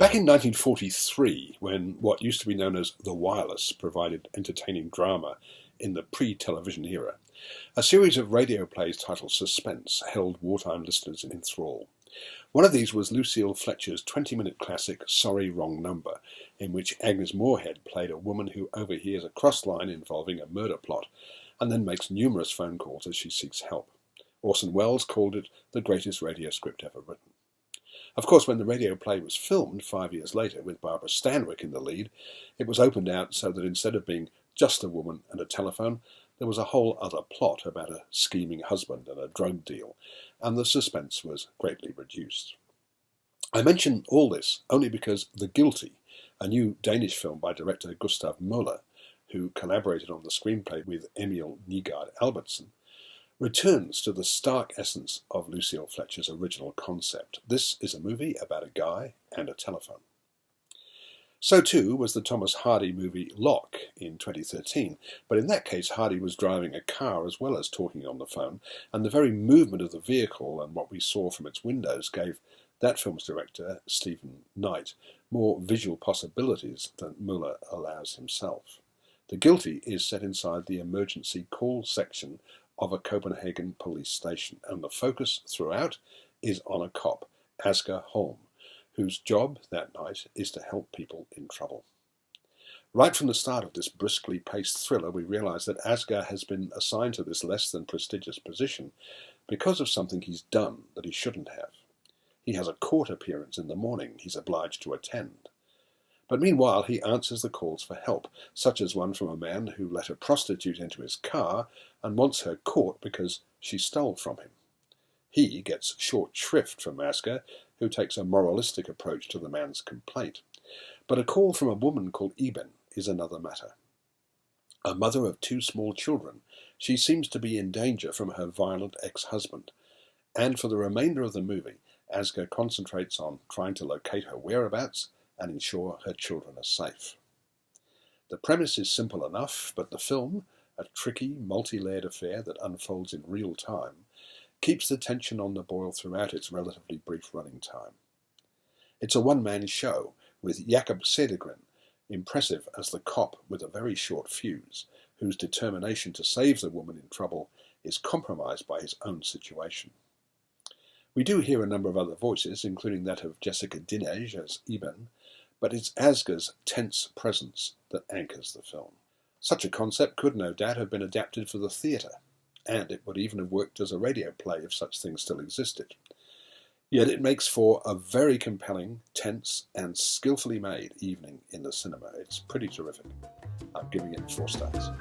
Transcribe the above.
Back in 1943, when what used to be known as the wireless provided entertaining drama in the pre-television era, a series of radio plays titled Suspense held wartime listeners in thrall. One of these was Lucille Fletcher's 20-minute classic Sorry Wrong Number, in which Agnes Moorehead played a woman who overhears a cross line involving a murder plot and then makes numerous phone calls as she seeks help. Orson Welles called it the greatest radio script ever written. Of course, when the radio play was filmed 5 years later with Barbara Stanwyck in the lead, it was opened out so that instead of being just a woman and a telephone, there was a whole other plot about a scheming husband and a drug deal, and the suspense was greatly reduced. I mention all this only because The Guilty, a new Danish film by director Gustav Møller, who collaborated on the screenplay with Emil Nygaard Albertsen, returns to the stark essence of Lucille Fletcher's original concept. This is a movie about a guy and a telephone. So too was the Thomas Hardy movie Lock in 2013, but in that case Hardy was driving a car as well as talking on the phone, and the very movement of the vehicle and what we saw from its windows gave that film's director, Stephen Knight, more visual possibilities than Muller allows himself. The Guilty is set inside the emergency call section of a Copenhagen police station, and the focus throughout is on a cop, Asger Holm, whose job that night is to help people in trouble. Right from the start of this briskly paced thriller, we realise that Asger has been assigned to this less than prestigious position because of something he's done that he shouldn't have. He has a court appearance in the morning he's obliged to attend. But meanwhile he answers the calls for help, such as one from a man who let a prostitute into his car and wants her caught because she stole from him. He gets short shrift from Asger, who takes a moralistic approach to the man's complaint. But a call from a woman called Eben is another matter. A mother of 2 small children, she seems to be in danger from her violent ex-husband, and for the remainder of the movie, Asger concentrates on trying to locate her whereabouts and ensure her children are safe. The premise is simple enough, but the film, a tricky, multi-layered affair that unfolds in real time, keeps the tension on the boil throughout its relatively brief running time. It's a one-man show, with Jakob Cedergren, impressive as the cop with a very short fuse, whose determination to save the woman in trouble is compromised by his own situation. We do hear a number of other voices, including that of Jessica Dinege as Eben, but it's Asger's tense presence that anchors the film. Such a concept could no doubt have been adapted for the theatre, and it would even have worked as a radio play if such things still existed. Yet it makes for a very compelling, tense, and skillfully made evening in the cinema. It's pretty terrific. I'm giving it 4 stars.